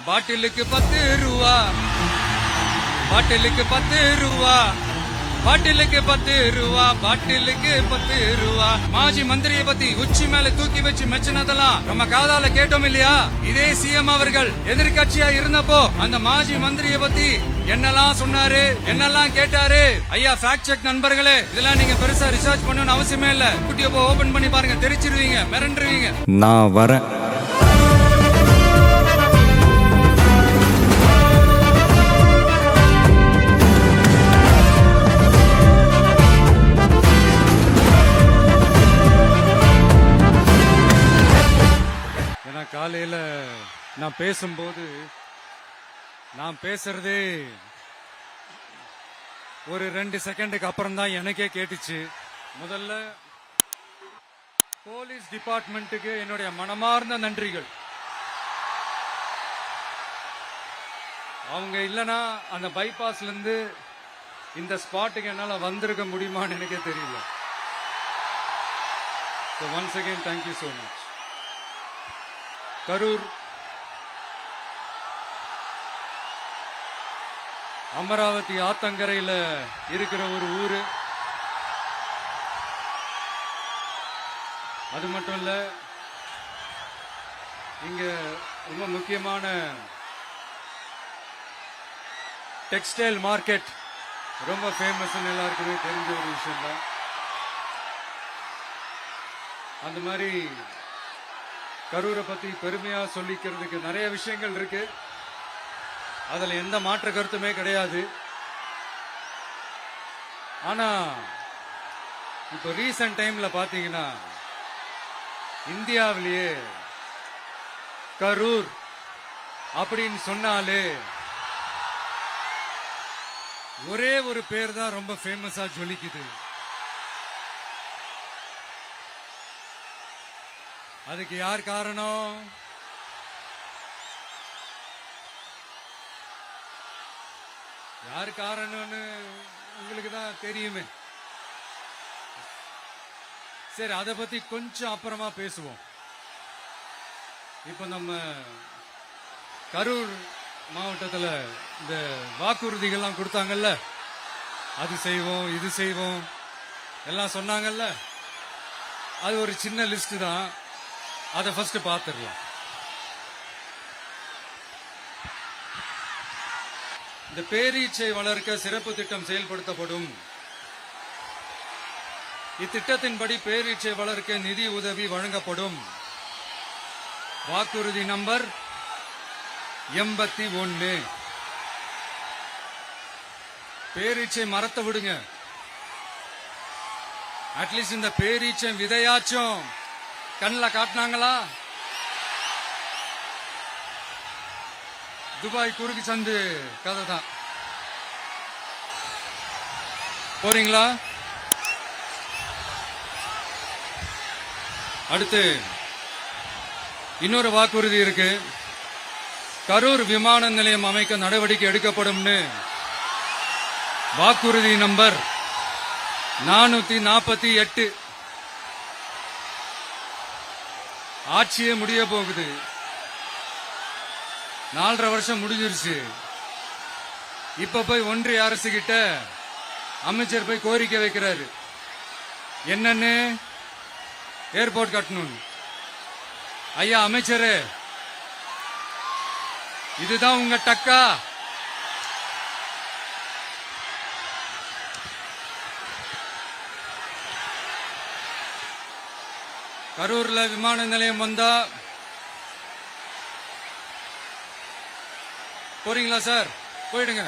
பாட்டிலுக்கு 10 ரூபா, பாட்டிலுக்கு 10 ரூபா, பாட்டிலுக்கு 10 ரூபா, பாட்டிலுக்கு 10 ரூபா. மாஜி மந்திரியை பத்தி உச்சி மேல தூக்கி வச்சு மெச்சினதெல்லாம் நம்ம காதால கேட்டோம் இல்லையா? இதே சிஎம் அவர்கள் எதிர்கட்சியா இருந்தப்போ அந்த மாஜி மந்திரியை பத்தி என்னெல்லாம் சொன்னாரு, என்னெல்லாம் கேட்டாரு. ஐயா ஃபேக்ட் செக் நண்பர்களே, இதெல்லாம் நீங்க பெருசா ரிசர்ச் பண்ணணும்னு அவசியமே இல்ல. யூடியூப் ஓபன் பண்ணி பாருங்க, தெரிச்சிருவீங்க, மிரண்டுருவீங்க. நான் வரேன். காலையில நான் பேசும்போது நான் பேசுறதே ஒரு 2 செகண்டுக்கு அப்புறம் தான் எனக்கே கேட்டுச்சு. முதல்ல போலீஸ் டிபார்ட்மெண்ட்டுக்கு என்னுடைய மனமார்ந்த நன்றிகள். அவங்க இல்லனா அந்த பைபாஸ்ல இருந்து இந்த ஸ்பாட்டுக்கு என்னால வந்திருக்க முடியுமான்னு எனக்கே தெரியல. So once again, thank you so much. Karur Amaravathi ஆத்தங்கரையில இருக்கிற ஒரு ஊரு. அது மட்டும் இல்ல, இங்க ரொம்ப முக்கியமான டெக்ஸ்டைல் மார்க்கெட் ரொம்ப ஃபேமஸ், எல்லாருக்குமே தெரிஞ்ச ஒரு விஷயம் தான். அந்த மாதிரி கரூரை பத்தி பெருமையா சொல்லிக்கிறதுக்கு நிறைய விஷயங்கள் இருக்கு. அதுல எந்த மாற்று கருத்துமே கிடையாது. ஆனா இப்போ ரீசன்ட் டைம்ல பாத்தீங்கன்னா இந்தியாவிலேயே கரூர் அப்படின்னு சொன்னாலே ஒரே ஒரு பேர் தான் ரொம்ப ஃபேமஸா ஜொலிக்குது. அதுக்கு யார் காரணம்? யார் காரணம்னு உங்களுக்கு தான் தெரியுமே. சரி, அதை பத்தி கொஞ்சம் அப்புறமா பேசுவோம். இப்ப நம்ம கரூர் மாவட்டத்தில் இந்த வாக்குறுதிகள்லாம் கொடுத்தாங்கல்ல, அது செய்வோம் இது செய்வோம் எல்லாம் சொன்னாங்கல்ல, அது ஒரு சின்ன லிஸ்ட் தான். அதை ஃபர்ஸ்ட் பார்த்துடலாம். இந்த பேரீச்சை வளர்க்க சிறப்பு திட்டம் செயல்படுத்தப்படும். இத்திட்டத்தின்படி பேரீச்சை வளர்க்க நிதி உதவி வழங்கப்படும். வாக்குறுதி நம்பர் 81. பேரீச்சை மரத்தை விடுங்க, அட்லீஸ்ட் இந்த பேரீச்சை விதையாச்சும் கண்ணில் காட்டினாங்களா? துபாய் குறுக்கு சந்து கதை தான். போறீங்களா? அடுத்து இன்னொரு வாக்குறுதி இருக்கு. கரூர் விமான நிலையம் அமைக்க நடவடிக்கை எடுக்கப்படும்னு வாக்குறுதி நம்பர் 448. ஆட்சியே முடிய போகுது. 4.5 வருஷம் முடிஞ்சிருச்சு. இப்ப போய் ஒன்றிய அரசு கிட்ட அமைச்சர் போய் கோரிக்கை வைக்கிறாரு. என்னன்னு? ஏர்போர்ட் கட்டணும். ஐயா அமைச்சரே, இதுதான் உங்க டக்கா? கரூர்ல விமான நிலையம் வந்தா போறீங்களா சார்? போயிடுங்க.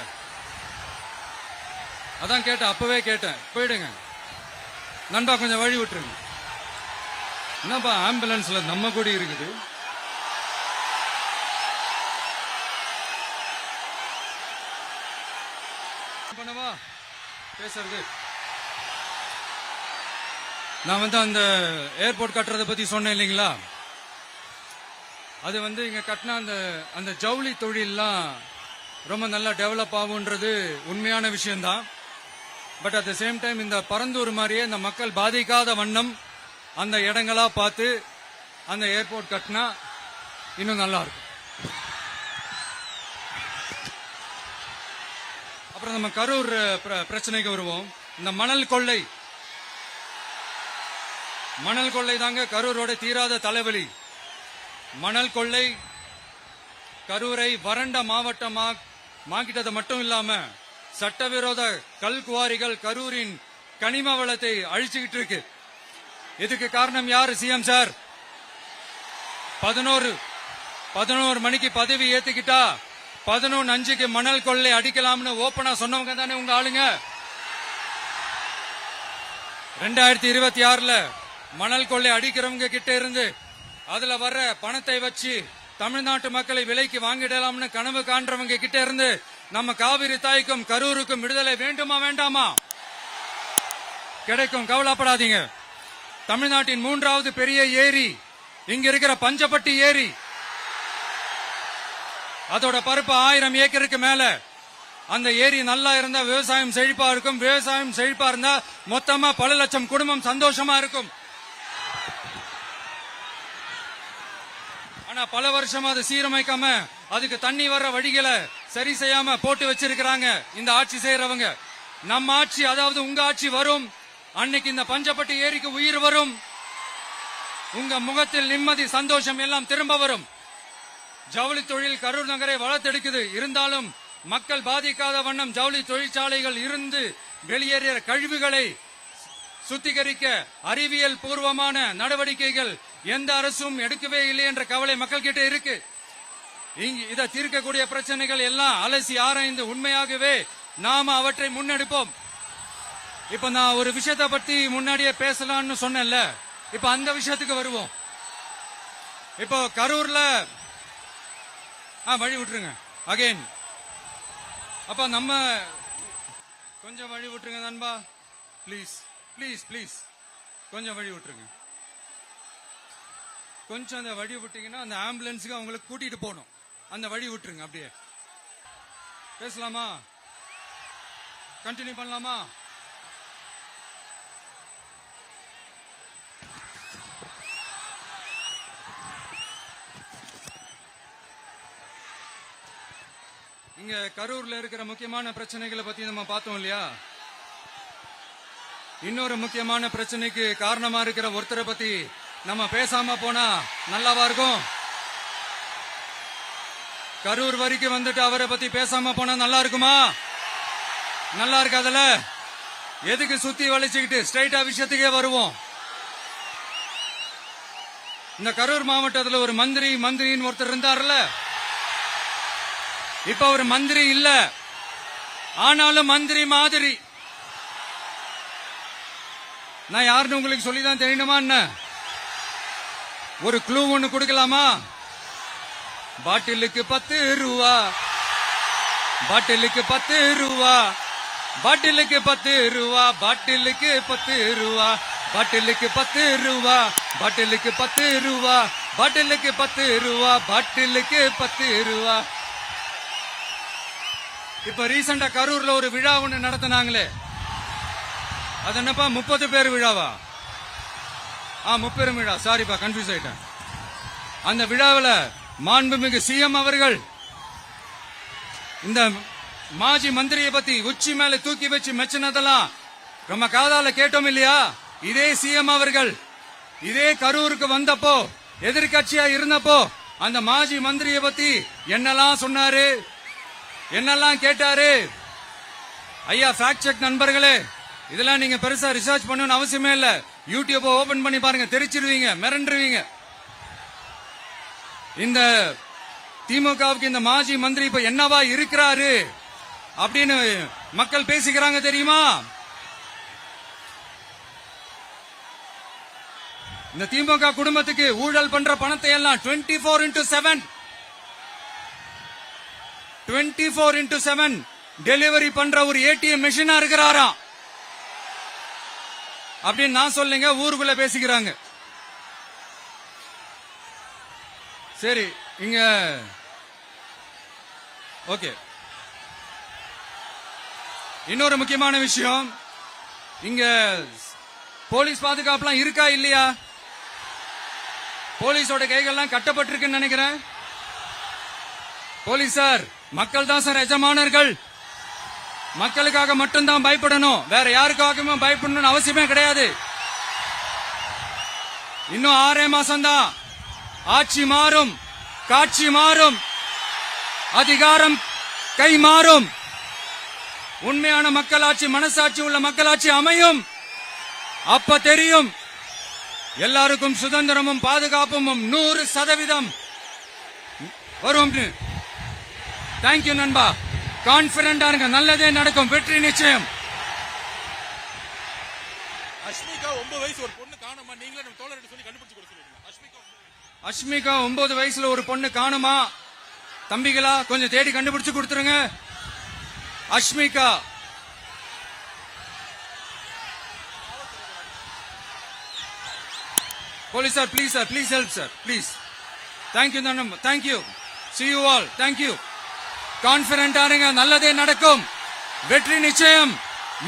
அதான் கேட்டேன், அப்பவே கேட்டேன், போயிடுங்க. நண்பா கொஞ்சம் வழி விட்டுருங்க. என்னப்பா ஆம்புலன்ஸ்ல நம்ம கூட இருக்குது. பண்ணவா பேசுறது? நான் அந்த ஏர்போர்ட் கட்டுறதை பத்தி சொன்னேன் இல்லைங்களா? அது இங்க கட்டினா அந்த ஜவுளி தொழில்லாம் ரொம்ப நல்லா டெவலப் ஆகுன்றது உண்மையான விஷயம்தான். But at the same time இந்த பரந்தூர் மாதிரியே இந்த மக்கள் பாதிக்காத வண்ணம் அந்த இடங்களா பார்த்து அந்த ஏர்போர்ட் கட்டினா இன்னும் நல்லா இருக்கும். அப்புறம் நம்ம கரூர் பிரச்சனைக்கு வருவோம். இந்த மணல் கொள்ளை தாங்க கரூரோட தீராத தலைவலி. மணல் கொள்ளை கரூரை வறண்ட மாவட்டமாக்கிட்டது மட்டும் இல்லாம சட்டவிரோத கல் குவாரிகள் கரூரின் கனிம வளத்தை அழிச்சுக்கிட்டு இருக்கு. இதுக்கு காரணம் யாரு? சிஎம் சார் 11 மணிக்கு பதவி ஏத்துக்கிட்டா 11:05 மணல் கொள்ளை அடிக்கலாம்னு ஓபனா சொன்னவங்க தானே உங்க ஆளுங்க. 2026ல மணல் கொள்ளை அடிக்கிறவங்க கிட்ட இருந்து அதுல வர்ற பணத்தை வச்சு தமிழ்நாட்டு மக்களை விலைக்கு வாங்கிடலாம்னு கனவு காண்றவங்க கிட்ட இருந்து நம்ம காவிரி தாய்க்கும் கரூருக்கும் விடுதலை வேண்டுமா வேண்டாமா? கிடைக்கும், கவலைப்படாதீங்க. தமிழ்நாட்டின் 3வது பெரிய ஏரி இங்க இருக்கிற பஞ்சப்பட்டி ஏரி. அதோட பரப்பு 1000 ஏக்கருக்கு மேல. அந்த ஏரி நல்லா இருந்தா விவசாயம் செழிப்பா இருக்கும். விவசாயம் செழிப்பா இருந்தா மொத்தமா பல லட்சம் குடும்பம் சந்தோஷமா இருக்கும். ஆனா பல வருஷமா அதை சீரமைக்காம அதுக்கு தண்ணி வர்ற வழிகளை சரி செய்யாம போட்டு வச்சிருக்கிறாங்க இந்த ஆட்சி செய்யறவங்க. நம்ம ஆட்சி, அதாவது உங்க ஆட்சி வரும் அன்னைக்கு இந்த பஞ்சப்பட்டி ஏரிக்கு உயிர் வரும். உங்க முகத்தில் நிம்மதி சந்தோஷம் எல்லாம் திரும்ப வரும். ஜவுளி தொழில் கரூர் நகரை வளர்த்தெடுக்குது. இருந்தாலும் மக்கள் பாதிக்காத வண்ணம் ஜவுளி தொழிற்சாலைகள் இருந்து வெளியேறிய கழிவுகளை சுத்திகரிக்க அறிவியல் பூர்வமான நடவடிக்கைகள் எந்த அரசும் எடுக்கவே இல்லை என்ற கவலை மக்கள் கிட்ட இருக்கு. இதை தீர்க்கக்கூடிய பிரச்சனைகள் எல்லாம் அலசி ஆராய்ந்து உண்மையாகவே நாம அவற்றை முன்னெடுப்போம். இப்ப நான் ஒரு விஷயத்தை பத்தி முன்னாடியே பேசலாம்னு சொன்னேன்ல, இப்ப அந்த விஷயத்துக்கு வருவோம். இப்போ கரூர்ல வழி விட்டுருங்க அகைன். அப்ப நம்ம கொஞ்சம் வழி விட்டுருங்க நண்பா, பிளீஸ் பிளீஸ் பிளீஸ் கொஞ்சம் வழி விட்டுருங்க. கொஞ்சம் அந்த வழி விட்டீங்கன்னா அந்த ஆம்புலன்ஸுக்கு அவங்களுக்கு கூட்டிட்டு போகணும். அந்த வழி விட்டுருங்க. அப்படியே பேசலாமா? கண்டினியூ பண்ணலாமா? இங்க கரூர்ல இருக்கிற முக்கியமான பிரச்சனைகளை பத்தி நம்ம பார்த்தோம் இல்லையா? இன்னொரு முக்கியமான பிரச்சனைக்கு காரணமா இருக்கிற ஒருத்தரை பத்தி நம்ம பேசாம போனா நல்லாவா இருக்கும்? கரூர் வரைக்கும் வந்துட்டு அவரை பத்தி பேசாம போனா நல்லா இருக்குமா? நல்லா இருக்காதுல. எதுக்கு சுத்தி வளைச்சுக்கிட்டு ஸ்ட்ரைட்டா விஷயத்துக்கே வருவோம். இந்த கரூர் மாவட்டத்தில் ஒரு மந்திரின்னு ஒருத்தர் இருந்தார்ல. இப்ப ஒரு மந்திரி இல்ல, ஆனாலும் மந்திரி மாதிரி. நான் யாருன்னு உங்களுக்கு சொல்லிதான் தெரியணுமா என்ன? ஒரு க்ளூ ஒண்ணு கொடுக்கலாமா? பாட்டிலுக்கு 10 ரூபா, பாட்டிலுக்கு 10 ரூபா, பாட்டிலுக்கு 10 ரூபா, பாட்டிலுக்கு 10 ரூபா, பாட்டிலுக்கு 10 ரூபா, பாட்டிலுக்கு 10 ரூபா, பாட்டிலுக்கு 10 ரூபா, பாட்டிலுக்கு 10 ரூபா. இப்ப ரீசெண்டா கரூர்ல ஒரு விழா ஒண்ணு நடத்தினாங்களே, அது என்னப்பா 30 பேர் விழாவா? 30 விழா, சாரிப்பா கன்ஃபியூஸ் ஆயிட்டேன். அந்த விழாவில் மாண்புமிகு சிஎம் அவர்கள் இந்த மாஜி மந்திரியை பத்தி உச்சி மேல தூக்கி வச்சு மெச்சினதெல்லாம் நம்ம காதால கேட்டோம் இல்லையா? இதே சிஎம் அவர்கள் இதே கரூருக்கு வந்தப்போ, எதிர்கட்சியா இருந்தப்போ அந்த மாஜி மந்திரியை பத்தி என்னெல்லாம் சொன்னாரு, என்னெல்லாம் கேட்டாரு. ஐயா ஃபேக்ட் செக் நண்பர்களே, இதெல்லாம் நீங்க பெருசா ரிசர்ச் பண்ணணும்னு அவசியமே இல்ல. யூடியூப் ஓபன் பண்ணி பாருங்க, தெரிச்சிருவீங்க, மிரண்டுருவீங்க. இந்த திமுகவுக்கு இந்த மாஜி மந்திரி இப்ப என்னவா இருக்கிறாரு அப்படின்னு மக்கள் பேசிக்கிறாங்க தெரியுமா? இந்த திமுக குடும்பத்துக்கு ஊழல் பண்ற பணத்தை எல்லாம் 24x7 டெலிவரி பண்ற ஒரு ஏடிஎம் மெஷினா இருக்கிறாராம் அப்படின்னு நான் சொல்லுங்க, ஊருக்குள்ள பேசிக்கிறாங்க. சரி, இங்க ஓகே. இன்னொரு முக்கியமான விஷயம், இங்க போலீஸ் பாதுகாப்புலாம் இருக்கா இல்லையா? போலீஸோட கைகள்லாம் கட்டப்பட்டிருக்குன்னு நினைக்கிறேன். போலீஸ் சார், மக்கள் தான் சார் எஜமானர்கள். மக்களுக்காக மட்டும்தான் பயப்படணும், வேற யாருக்காகவும் பயப்படணும்னு அவசியமே கிடையாது. இன்னும் 6 மாசம்தான். ஆட்சி மாறும், காட்சி மாறும், அதிகாரம் கை மாறும். உண்மையான மக்களாட்சி, மனசாட்சி உள்ள மக்களாட்சி அமையும். அப்ப தெரியும் எல்லாருக்கும் சுதந்திரமும் பாதுகாப்பும் 100% வரும். தேங்க்யூ நண்பா. கான்பிடண்டா இருங்க, நல்லதே நடக்கும், வெற்றி நிச்சயம். அஷ்மிகா 9 வயசு ஒரு பொண்ணு காணுமா, நீங்களே நம்ம தோழர்கிட்ட சொல்லி கண்டுபிடிச்சு கொடுக்க சொல்லுங்க. அஷ்மிகா 9 வயசுல ஒரு பொண்ணு காணுமா, தம்பிகளா கொஞ்சம் தேடி கண்டுபிடிச்சு கொடுத்துருங்க. Ashmika police sir, please sir, please help sir, please. Thank you நண்பா, thank you. See you all. Thank you. கான்பிடண்டா இருங்க, நல்லதே நடக்கும், வெற்றி நிச்சயம்.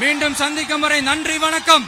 மீண்டும் சந்திக்கும் வரை நன்றி, வணக்கம்.